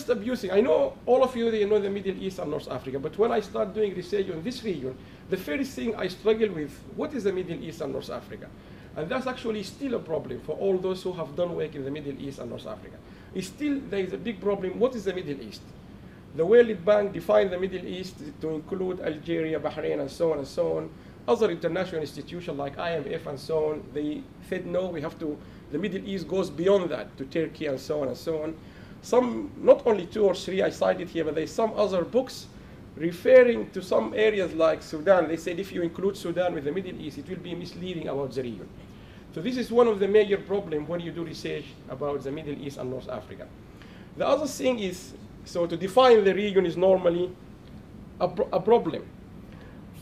just abusing. I know all of you, they know the Middle East and North Africa, but when I start doing research on this region, the first thing I struggle with, what is the Middle East and North Africa? And that's actually still a problem for all those who have done work in the Middle East and North Africa. It's still, there is a big problem. What is the Middle East? The World Bank defined the Middle East to include Algeria, Bahrain, and so on and so on. Other international institutions like IMF and so on, they said, no, we have to, the Middle East goes beyond that to Turkey and so on and so on. Some, not only 2 or 3 I cited here, but there's some other books referring to some areas like Sudan. They said if you include Sudan with the Middle East, it will be misleading about the region. So this is one of the major problems when you do research about the Middle East and North Africa. The other thing is, so to define the region is normally a problem.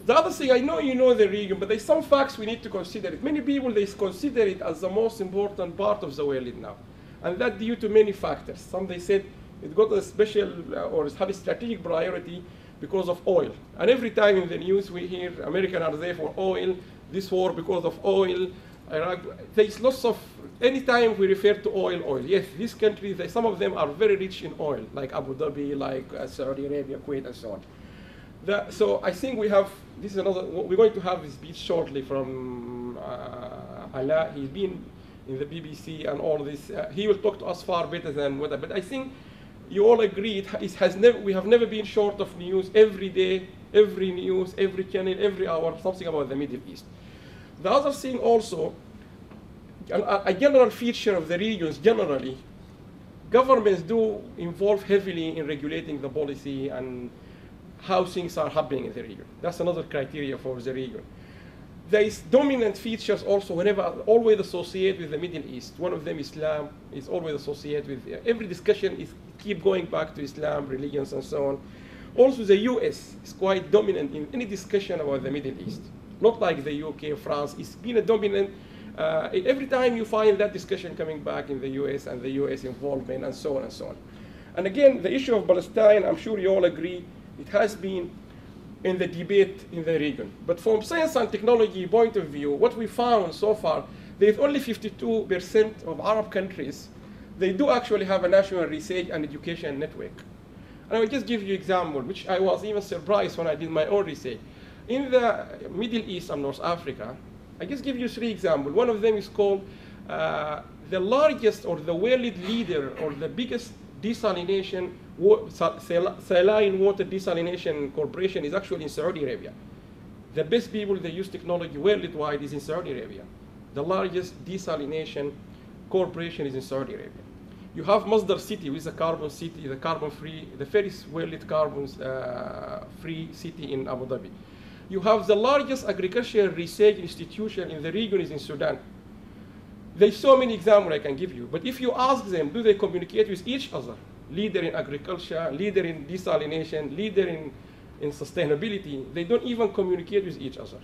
The other thing, I know you know the region, but there's some facts we need to consider it. Many people, they consider it as the most important part of the world now. And that due to many factors. Some, they said, it got a special or have a strategic priority because of oil. And every time in the news we hear Americans are there for oil, this war because of oil, Iraq. There's lots of, anytime we refer to oil, oil. Yes, these countries, some of them are very rich in oil, like Abu Dhabi, like Saudi Arabia, Kuwait, and so on. So I think we have, this is another, we're going to have this speech shortly from ALLAM. He's been in the BBC and all this. He will talk to us far better than what, but I think you all agree we have never been short of news every day, every news, every channel, every hour, something about the Middle East. The other thing also, a general feature of the regions generally, governments do involve heavily in regulating the policy and how things are happening in the region. That's another criteria for the region. There is dominant features also whenever, always associated with the Middle East. One of them, Islam, is always associated with, every discussion is keep going back to Islam, religions, and so on. Also, the US is quite dominant in any discussion about the Middle East. Not like the UK, France. It's been a dominant, every time you find that discussion coming back in the US and the US involvement and so on and so on. And again, the issue of Palestine, I'm sure you all agree, it has been in the debate in the region. But from science and technology point of view, what we found so far, there's only 52% of Arab countries, they do actually have a national research and education network. And I will just give you an example, which I was even surprised when I did my own research. In the Middle East and North Africa, I just give you 3 examples. One of them is called the largest or the world leader or the biggest desalination, saline water desalination corporation is actually in Saudi Arabia. The best people, they use technology worldwide is in Saudi Arabia. The largest desalination corporation is in Saudi Arabia. You have Masdar City, which is a carbon city, the carbon-free, the first world carbon-free city in Abu Dhabi. You have the largest agricultural research institution in the region is in Sudan. There's so many examples I can give you, but if you ask them, do they communicate with each other? Leader in agriculture, leader in desalination, leader in sustainability, they don't even communicate with each other.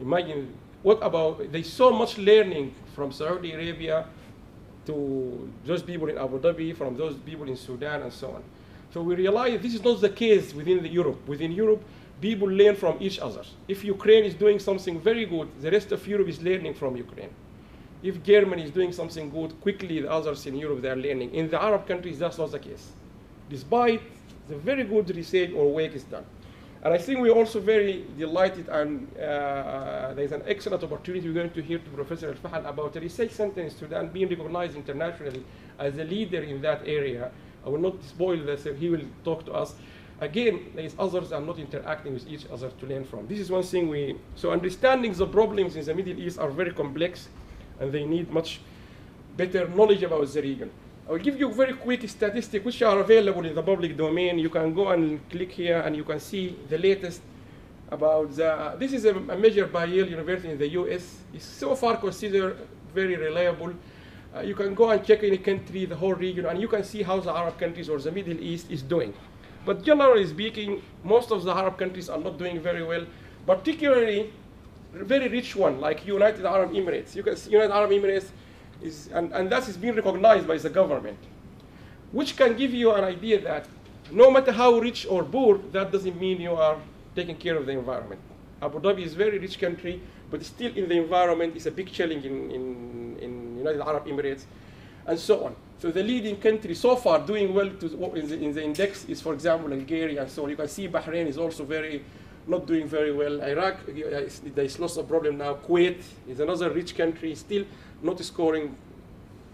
Imagine, what about, there's so much learning from Saudi Arabia to those people in Abu Dhabi, from those people in Sudan, and so on. So we realize this is not the case within Europe. Within Europe, people learn from each other. If Ukraine is doing something very good, the rest of Europe is learning from Ukraine. If Germany is doing something good, quickly the others in Europe, they are learning. In the Arab countries, that's not the case, despite the very good research or work is done. And I think we're also very delighted, and there's an excellent opportunity we're going to hear to Professor Al-Fahad about a research center in Sudan being recognized internationally as a leader in that area. I will not spoil this, he will talk to us. Again, there's others are not interacting with each other to learn from. This is one thing so understanding the problems in the Middle East are very complex, and they need much better knowledge about the region. I will give you very quick statistics which are available in the public domain. You can go and click here and you can see the latest about this is a measure by Yale University in the US. It's so far considered very reliable. You can go and check any country, the whole region, and you can see how the Arab countries or the Middle East is doing. But generally speaking, most of the Arab countries are not doing very well, particularly very rich one like United Arab Emirates. You can see United Arab Emirates is, and that is being recognized by the government, which can give you an idea that no matter how rich or poor, that doesn't mean you are taking care of the environment. Abu Dhabi is a very rich country, but still in the environment is a big challenge in United Arab Emirates. and so on. So the leading country so far doing well in the index is, for example, Algeria and so on. You can see Bahrain is also not doing very well. Iraq, there's lots of problem now. Kuwait is another rich country, still not scoring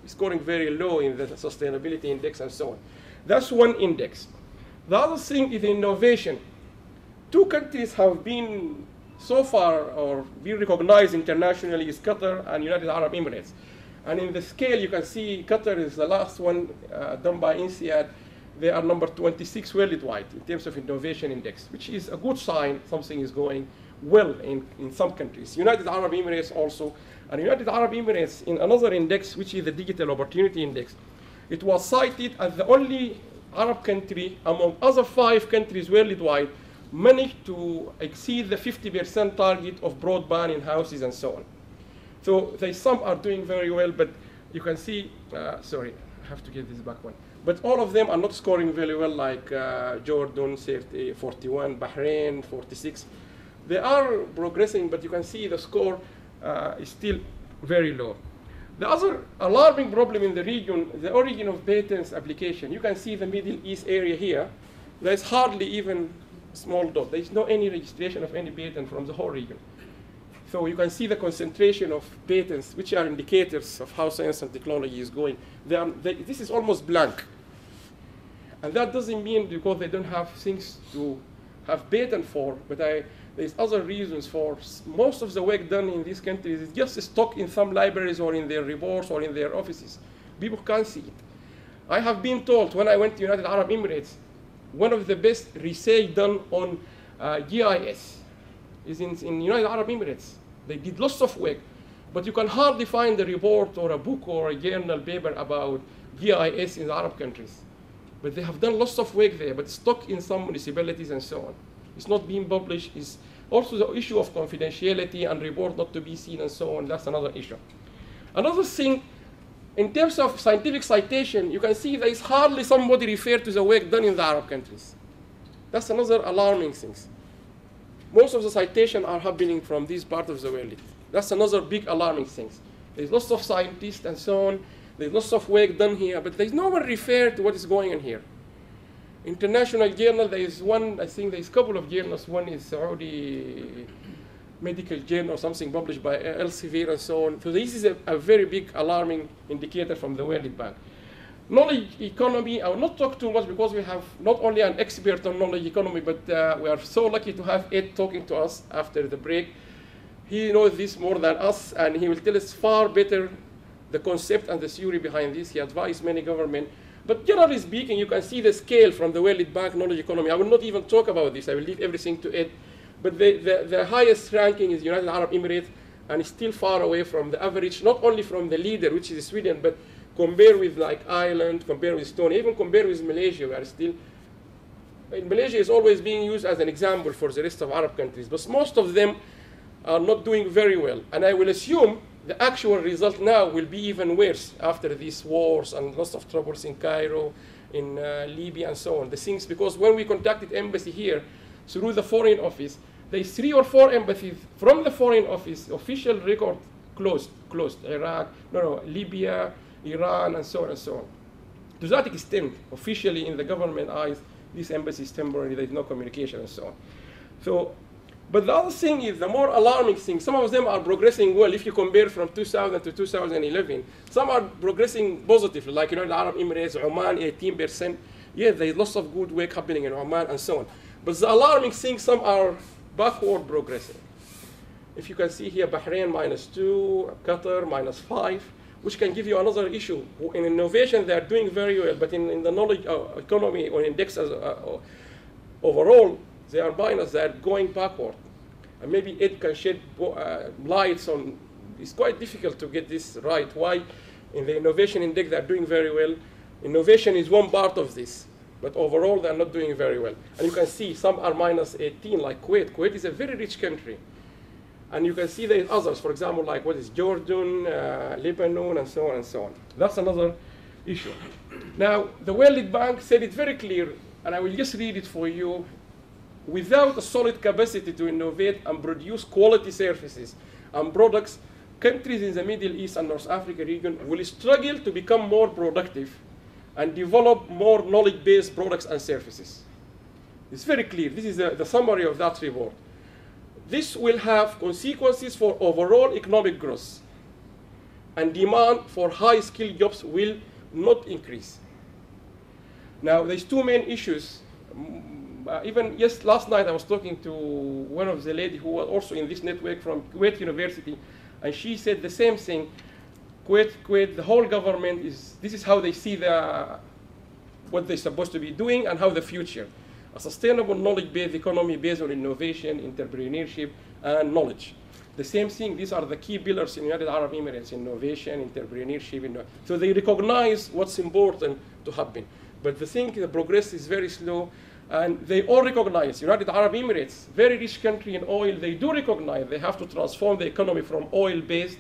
very low in the sustainability index and so on. That's one index. The other thing is innovation. Two countries have been so far or been recognized internationally is Qatar and United Arab Emirates. And in the scale, you can see Qatar is the last one done by INSEAD. They are number 26 worldwide in terms of innovation index, which is a good sign something is going well in some countries. United Arab Emirates also. And United Arab Emirates in another index, which is the Digital Opportunity Index, it was cited as the only Arab country among other 5 countries worldwide managed to exceed the 50% target of broadband in houses and so on. So some are doing very well, but you can see, sorry, I have to get this back one. But all of them are not scoring very well, like Jordan, 41, Bahrain, 46. They are progressing, but you can see the score is still very low. The other alarming problem in the region, the origin of patents application. You can see the Middle East area here. There's hardly even small dot. There's no any registration of any patent from the whole region. So you can see the concentration of patents, which are indicators of how science and technology is going. This is almost blank. And that doesn't mean because they don't have things to have patent for, but there's other reasons for most of the work done in these countries is just stuck in some libraries or in their reports or in their offices. People can't see it. I have been told when I went to United Arab Emirates, one of the best research done on GIS is in United Arab Emirates. They did lots of work, but you can hardly find a report or a book or a journal paper about GIS in the Arab countries. But they have done lots of work there, but stuck in some municipalities and so on. It's not being published. It's also the issue of confidentiality and report not to be seen and so on. That's another issue. Another thing, in terms of scientific citation, you can see there is hardly somebody referred to the work done in the Arab countries. That's another alarming thing. Most of the citations are happening from this part of the world. That's another big alarming thing. There's lots of scientists and so on. There's lots of work done here, but there's no one referred to what is going on here. International journal, there is one, I think there's a couple of journals. One is Saudi Medical Journal or something published by Elsevier and so on. So this is a very big alarming indicator from the World Bank. Knowledge economy, I will not talk too much because we have not only an expert on knowledge economy, but we are so lucky to have Ed talking to us after the break. He knows this more than us, and he will tell us far better the concept and the theory behind this. He advised many governments. But generally speaking, you can see the scale from the World Bank knowledge economy. I will not even talk about this. I will leave everything to Ed. But the highest ranking is United Arab Emirates, and it's still far away from the average, not only from the leader, which is Sweden, but compare with like Ireland, compare with Estonia, even compare with Malaysia, we are still, Malaysia is always being used as an example for the rest of Arab countries, but most of them are not doing very well. And I will assume the actual result now will be even worse after these wars and lots of troubles in Cairo, in Libya and so on. The things, because when we contacted embassy here through the foreign office, there's 3 or 4 embassies from the foreign office, official record closed, Iraq, Libya, Iran, and so on and so on. To that extent, officially in the government eyes, this embassy is temporary, there's no communication and so on. So, but the other thing is, the more alarming thing, some of them are progressing well if you compare from 2000 to 2011. Some are progressing positively, like United Arab Emirates, Oman, 18%. Yeah, there's lots of good work happening in Oman and so on. But the alarming thing, some are backward progressing. If you can see here, Bahrain -2, Qatar -5, which can give you another issue. In innovation, they are doing very well, but in the knowledge economy or index overall, they are minus, they are going backward. And maybe it can shed lights on, it's quite difficult to get this right. Why? In the innovation index, they are doing very well. Innovation is one part of this, but overall, they are not doing very well. And you can see some are -18, like Kuwait. Kuwait is a very rich country. And you can see there are others, for example, like what is Jordan, Lebanon, and so on and so on. That's another issue. Now, the World Bank said it very clear, and I will just read it for you. Without a solid capacity to innovate and produce quality services and products, countries in the Middle East and North Africa region will struggle to become more productive and develop more knowledge-based products and services. It's very clear. This is the summary of that report. This will have consequences for overall economic growth, and demand for high-skilled jobs will not increase. Now, there's two main issues. Last night I was talking to one of the ladies who was also in this network from Kuwait University, and she said the same thing. Kuwait, the whole government this is how they see what they're supposed to be doing and how the future. A sustainable knowledge-based economy based on innovation, entrepreneurship, and knowledge. The same thing, these are the key pillars in United Arab Emirates: innovation, entrepreneurship. So they recognize what's important to happen. But the progress is very slow, and they all recognize, United Arab Emirates, very rich country in oil, they do recognize they have to transform the economy from oil-based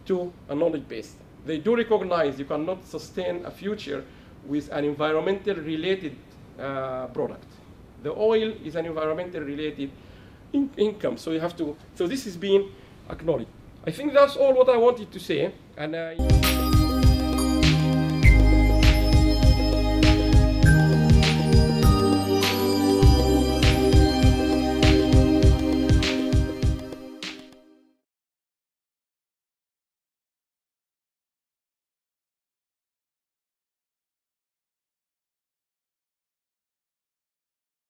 to a knowledge-based. They do recognize you cannot sustain a future with an environmental related product. The oil is an environmental related income, so you have to, so this is being acknowledged. I think that's all what I wanted to say, and